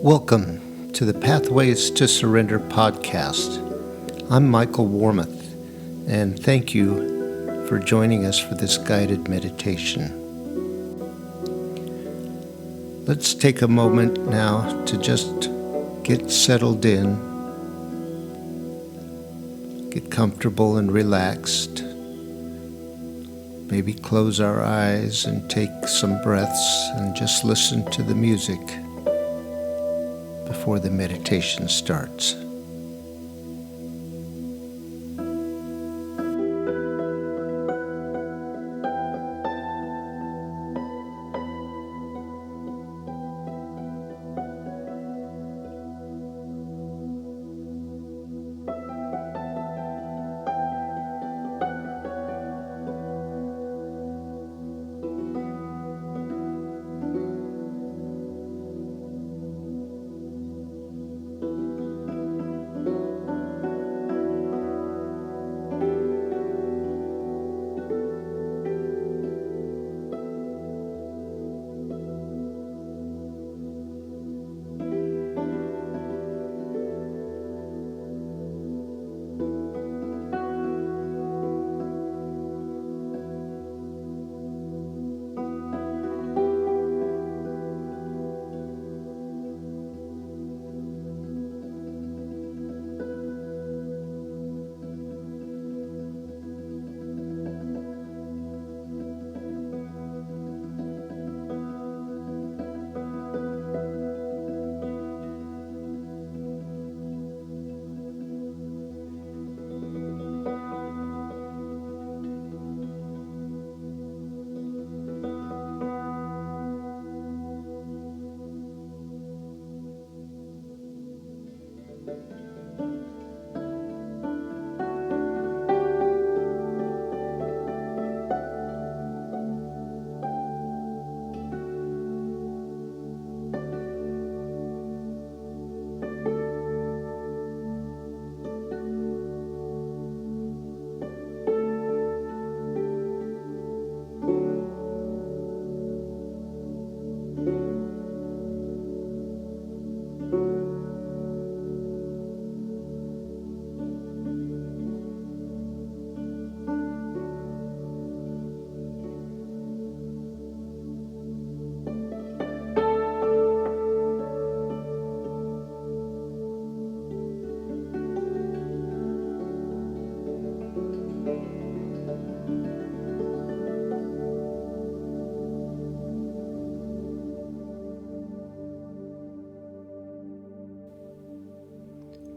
Welcome to the Pathways to Surrender podcast. I'm Michael Warmoth, and thank you for joining us for this guided meditation. Let's take a moment now to just get settled in, get comfortable and relaxed. Maybe close our eyes and take some breaths and just listen to the music before the meditation starts.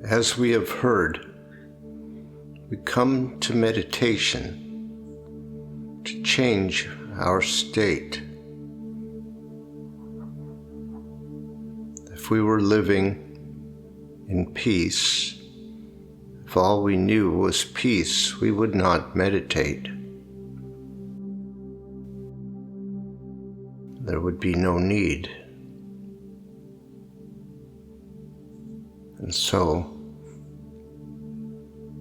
As we have heard, we come to meditation to change our state. If we were living in peace, if all we knew was peace, we would not meditate. There would be no need. And so,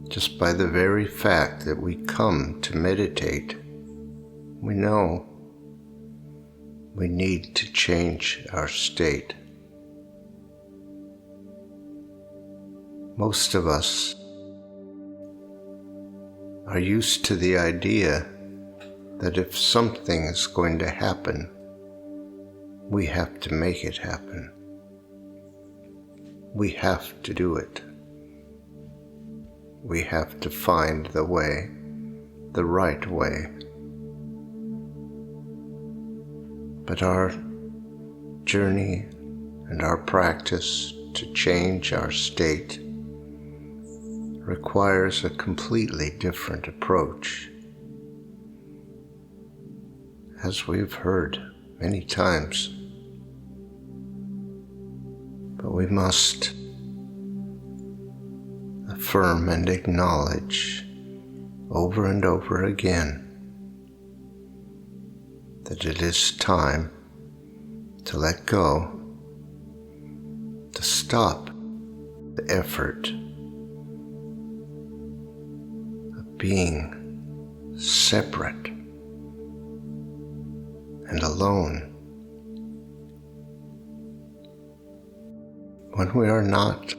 just by the very fact that we come to meditate, we know we need to change our state. Most of us are used to the idea that if something is going to happen, we have to make it happen. We have to do it. We have to find the way, the right way. But our journey and our practice to change our state requires a completely different approach. As we've heard many times, but we must affirm and acknowledge over and over again that it is time to let go, to stop the effort of being separate and alone when we are not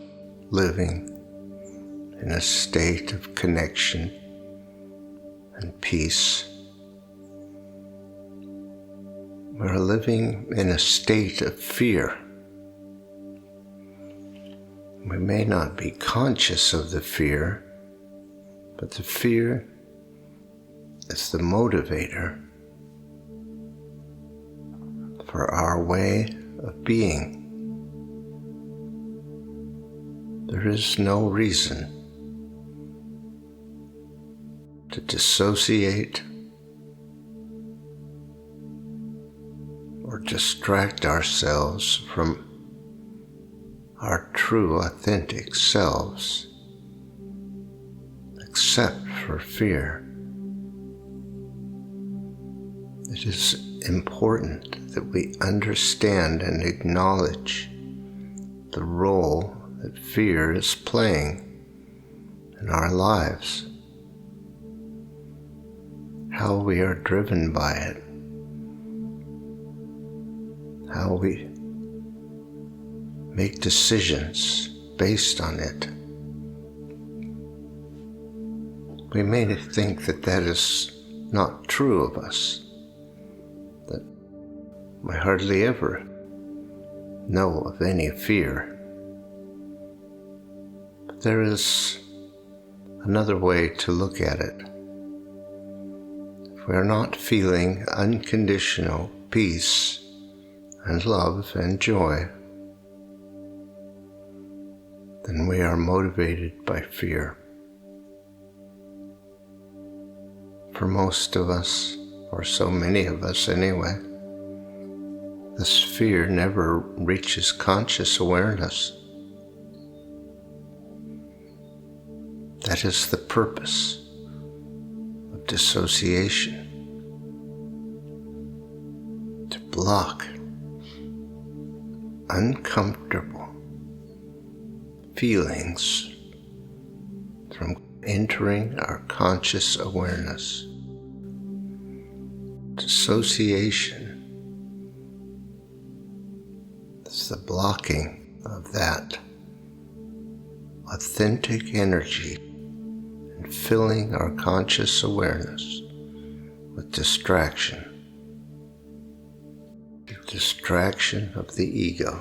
living in a state of connection and peace, we're living in a state of fear. We may not be conscious of the fear, but the fear is the motivator for our way of being. There is no reason to dissociate or distract ourselves from our true, authentic selves, except for fear. It is important that we understand and acknowledge the role that fear is playing in our lives, how we are driven by it, how we make decisions based on it. We may think that that is not true of us, that we hardly ever know of any fear. But there is another way to look at it. If we are not feeling unconditional peace and love and joy, then we are motivated by fear. For most of us, or so many of us anyway, this fear never reaches conscious awareness. That is the purpose of dissociation, to block uncomfortable feelings from entering our conscious awareness. Dissociation is the blocking of that authentic energy and filling our conscious awareness with distraction. The distraction of the ego,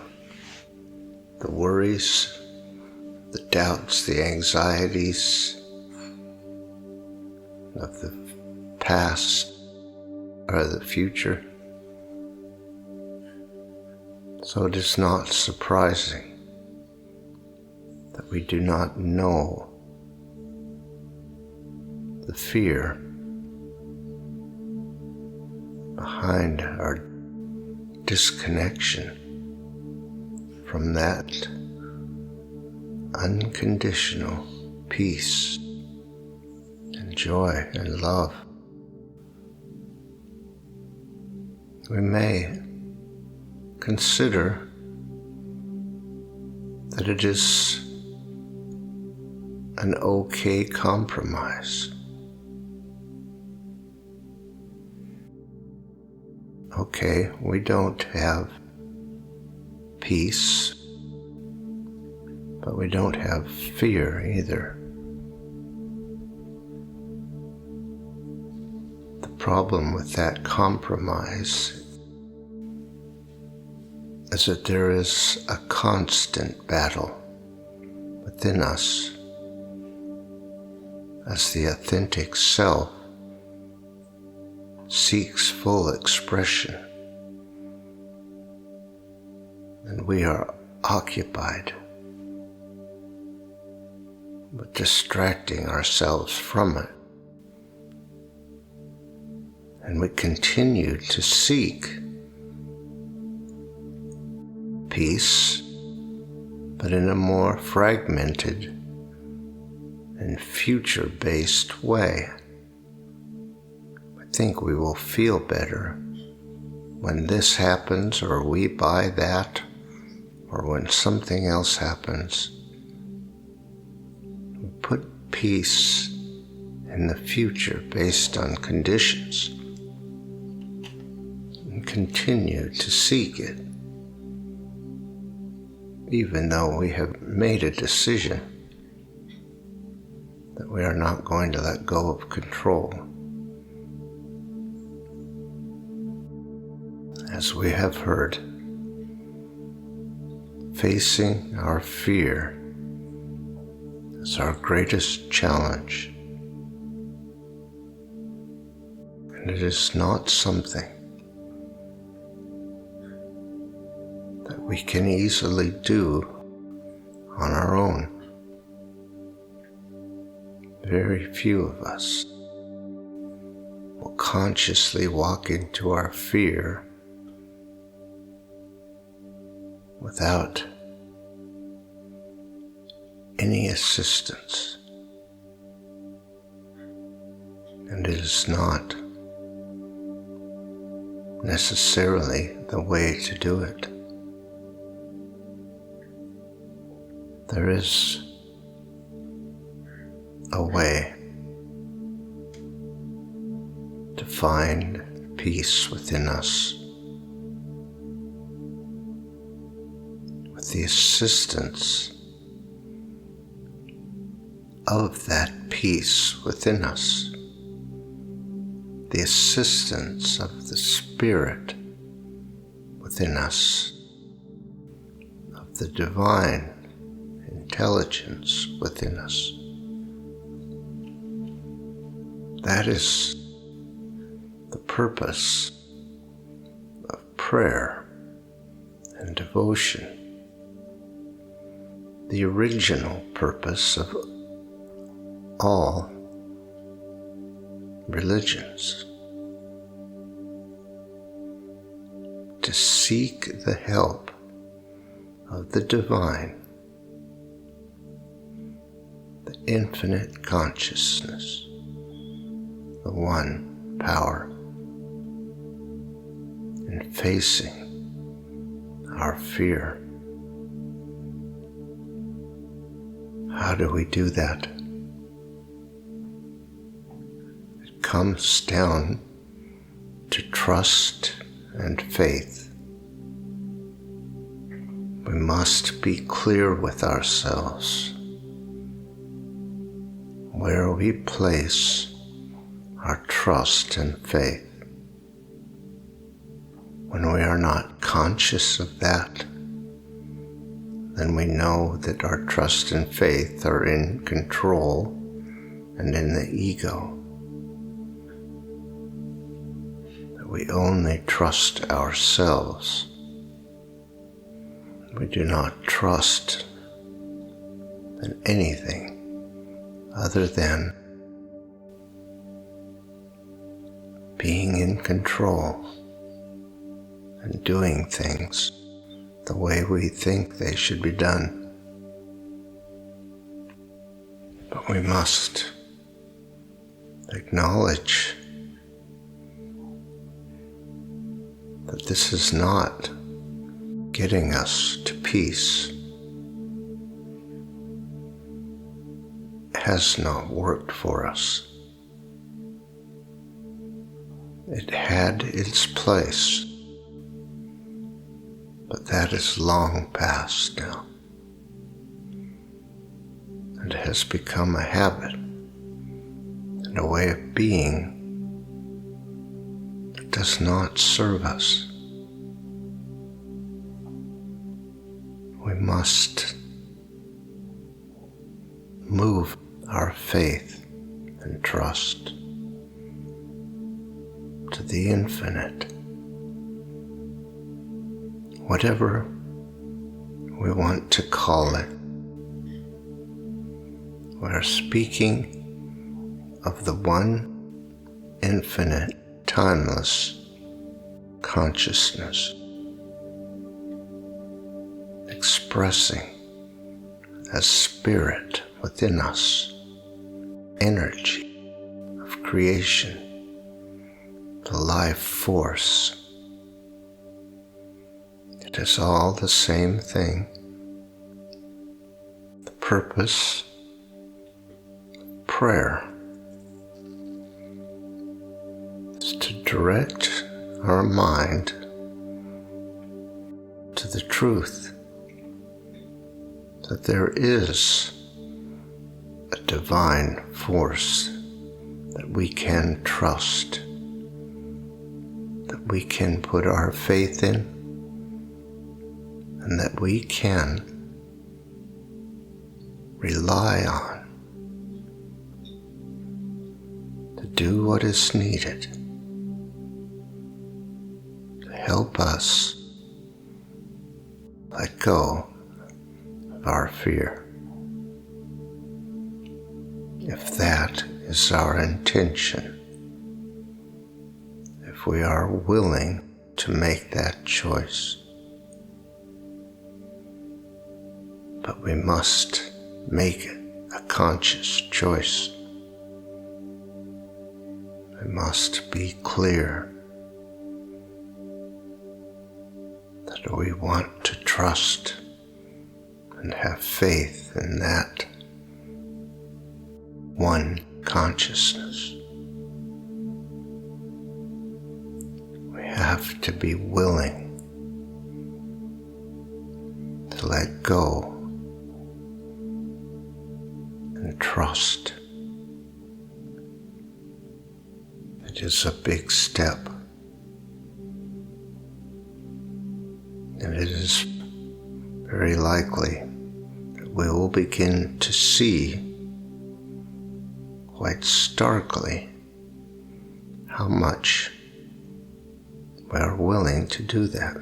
the worries, the doubts, the anxieties of the past or the future. So it is not surprising that we do not know the fear behind our disconnection from that unconditional peace and joy and love. We may consider that it is an okay compromise. Okay, we don't have peace, but we don't have fear either. The problem with that compromise is that there is a constant battle within us as the authentic self seeks full expression, and we are occupied with distracting ourselves from it, and we continue to seek peace, but in a more fragmented and future-based way. I think we will feel better when this happens, or we buy that, or when something else happens. We put peace in the future based on conditions and continue to seek it. even though we have made a decision that we are not going to let go of control. As we have heard, facing our fear is our greatest challenge, and it is not something that we can easily do on our own. Very few of us will consciously walk into our fear without any assistance, and it is not necessarily the way to do it. There is a way to find peace within us with the assistance of that peace within us, the assistance of the Spirit within us, of the divine intelligence within us. That is the purpose of prayer and devotion, the original purpose of all religions, to seek the help of the divine, the infinite consciousness, the one power, in facing our fear. How do we do that? It comes down to trust and faith. We must be clear with ourselves where we place our trust and faith. When we are not conscious of that, then we know that our trust and faith are in control and in the ego. That we only trust ourselves. We do not trust in anything other than being in control and doing things the way we think they should be done. But we must acknowledge that this is not getting us to peace. It has not worked for us. It had its place, but that is long past now, and has become a habit and a way of being that does not serve us. We must move our faith and trust to the infinite. Whatever we want to call it, we are speaking of the one infinite, timeless consciousness, expressing as spirit within us, energy of creation, the life force. It is all the same thing. The purpose of prayer is to direct our mind to the truth that there is a divine force that we can trust, that we can put our faith in, and that we can rely on to do what is needed to help us let go of our fear. If that is our intention, if we are willing to make that choice. But we must make it a conscious choice. We must be clear that we want to trust and have faith in that one consciousness. We have to be willing to let go and trust. It is a big step, and it is very likely that we will begin to see quite starkly how much we are willing to do that.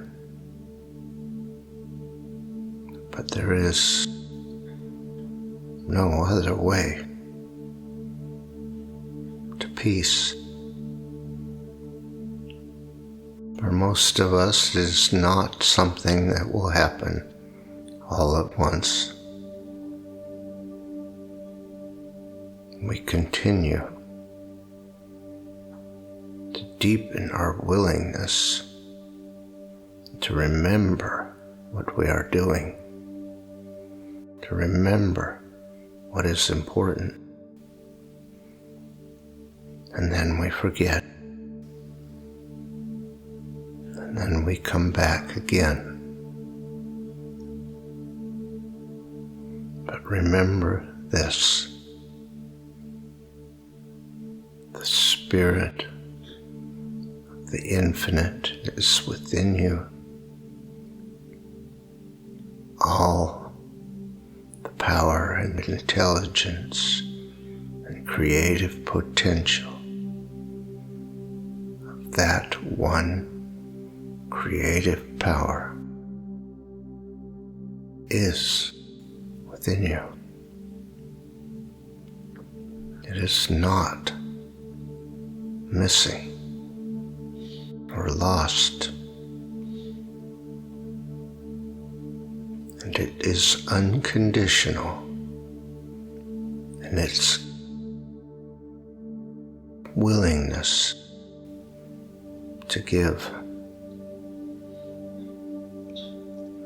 But there is no other way to peace. For most of us, it is not something that will happen all at once. We continue to deepen our willingness to remember what we are doing, to remember what is important, and then we forget, and then we come back again. But remember this: the Spirit of the Infinite is within you. All the power and intelligence and creative potential of that one creative power is within you. It is not missing or lost, and it is unconditional in its willingness to give.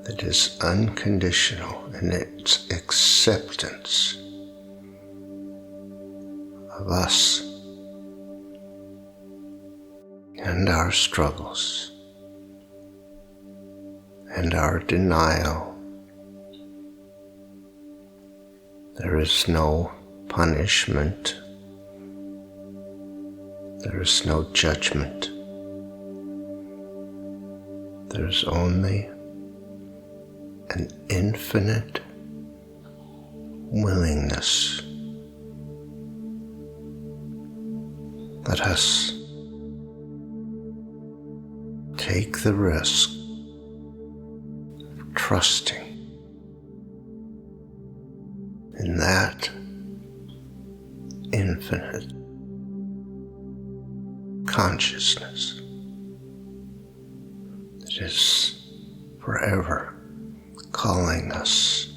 It is unconditional in its acceptance of us and our struggles and our denial. There is no punishment. There is no judgment. There is only an infinite willingness. Let us take the risk of trusting in that infinite consciousness that is forever calling us,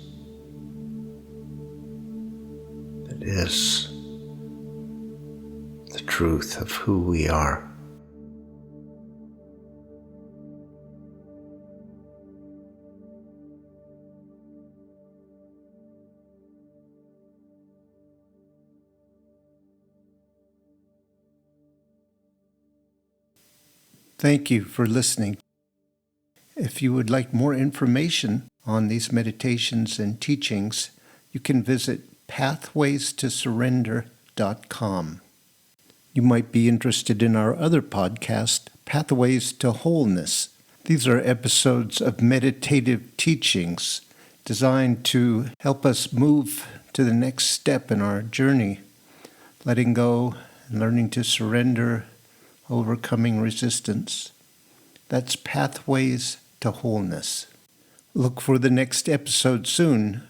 that is the truth of who we are. Thank you for listening. If you would like more information on these meditations and teachings, you can visit pathwaystosurrender.com. You might be interested in our other podcast, Pathways to Wholeness. These are episodes of meditative teachings designed to help us move to the next step in our journey, letting go and learning to surrender, overcoming resistance. That's Pathways to Wholeness. Look for the next episode soon.